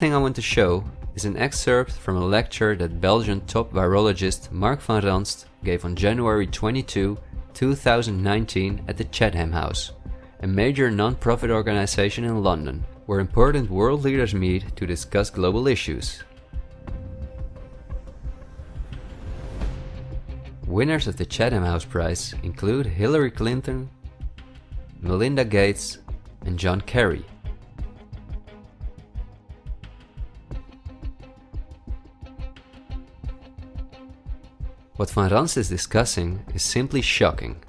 thing I want to show is an excerpt from a lecture that Belgian top virologist Mark van Ranst gave on January 22, 2019 at the Chatham House, a major non-profit organization in London, where important world leaders meet to discuss global issues. Winners of the Chatham House Prize include Hillary Clinton, Melinda Gates, and John Kerry. What Van Ranst is discussing is simply shocking.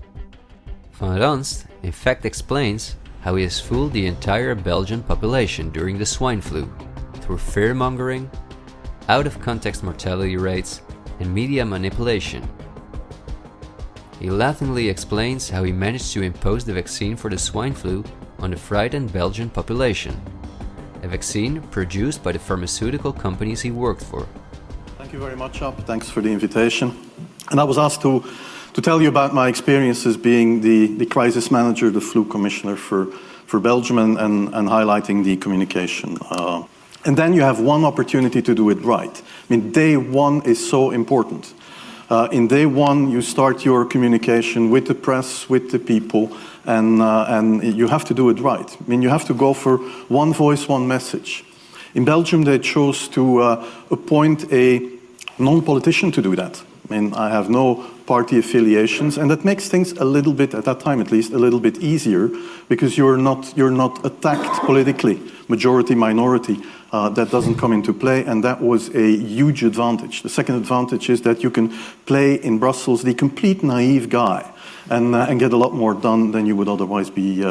Van Ranst in fact explains how he has fooled the entire Belgian population during the swine flu through fear-mongering, out-of-context mortality rates, and media manipulation. He laughingly explains how he managed to impose the vaccine for the swine flu on the frightened Belgian population, a vaccine produced by the pharmaceutical companies he worked for. Thank you very much, Ab. Thanks for the invitation. And I was asked to tell you about my experiences being the crisis manager, the flu commissioner for Belgium, and highlighting the communication. And then you have one opportunity to do it right. I mean, day one is so important. In day one, you start your communication with the press, with the people, and you have to do it right. I mean, you have to go for one voice, one message. In Belgium, they chose to appoint a non-politician to do that. I mean, I have no party affiliations, and that makes things a little bit, at that time at least, a little bit easier, because you're not attacked politically, majority, minority. That doesn't come into play, and that was a huge advantage. The second advantage is that you can play in Brussels the complete naive guy and get a lot more done than you would otherwise be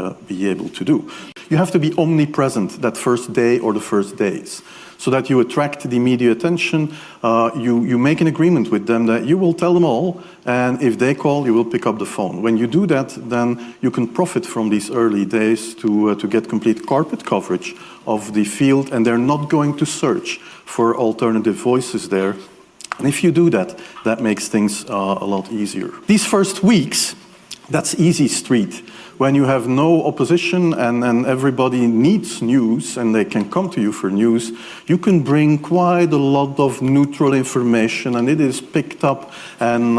able to do. You have to be omnipresent that first day or the first days, so that you attract the media attention. You make an agreement with them that you will tell them all, and if they call, you will pick up the phone. When you do that, then you can profit from these early days to get complete carpet coverage of the field, and they're not going to search for alternative voices there. And if you do that, that makes things a lot easier. These first weeks, that's easy street. When you have no opposition and everybody needs news and they can come to you for news, you can bring quite a lot of neutral information, and it is picked up, and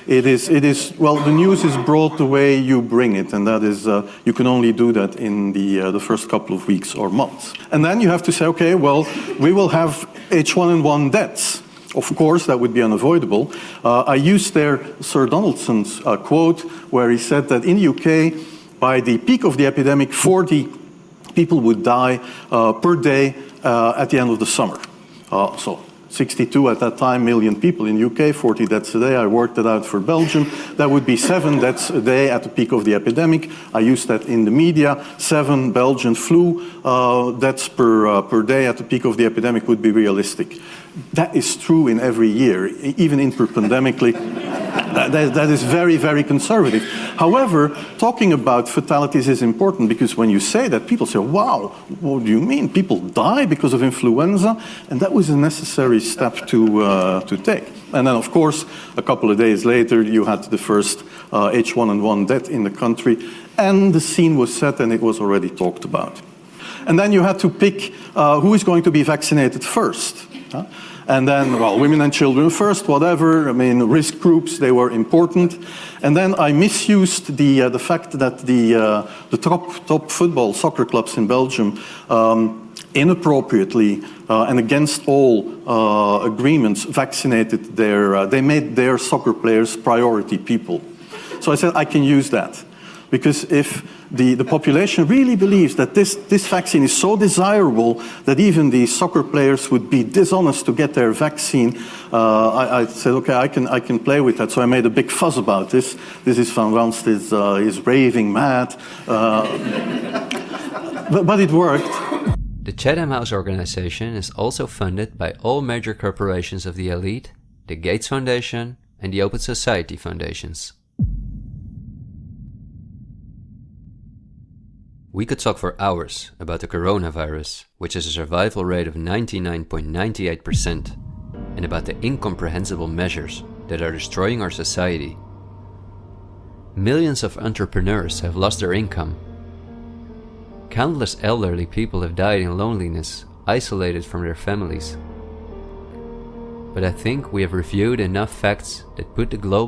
it is well, the news is brought the way you bring it, and that is you can only do that in the first couple of weeks or months. And then you have to say, okay, well, we will have H1N1 deaths. Of course, that would be unavoidable. I used there Sir Donaldson's quote, where he said that in the UK, by the peak of the epidemic, 40 people would die per day at the end of the summer. So 62 at that time million people in the UK, 40 deaths a day. I worked it out for Belgium. That would be 7 deaths a day at the peak of the epidemic. I used that in the media. 7 Belgian flu deaths per day at the peak of the epidemic would be realistic. That is true in every year, even interpandemically. That is very, very conservative. However, talking about fatalities is important, because when you say that, people say, wow, what do you mean? People die because of influenza? And that was a necessary step to take. And then, of course, a couple of days later, you had the first H1N1 death in the country, and the scene was set and it was already talked about. And then you had to pick who is going to be vaccinated first. And then, well, women and children first, whatever. I mean, risk groups, they were important. And then I misused the fact that the top football soccer clubs in Belgium inappropriately and against all agreements vaccinated they made their soccer players priority people. So I said I can use that. Because if the population really believes that this vaccine is so desirable that even the soccer players would be dishonest to get their vaccine, I said, okay, I can play with that. So I made a big fuss about this. This is Van Ranst is raving mad. But it worked. The Chatham House organization is also funded by all major corporations of the elite, the Gates Foundation and the Open Society Foundations. We could talk for hours about the coronavirus, which has a survival rate of 99.98%, and about the incomprehensible measures that are destroying our society. Millions of entrepreneurs have lost their income. Countless elderly people have died in loneliness isolated from their families. But I think we have reviewed enough facts that put the global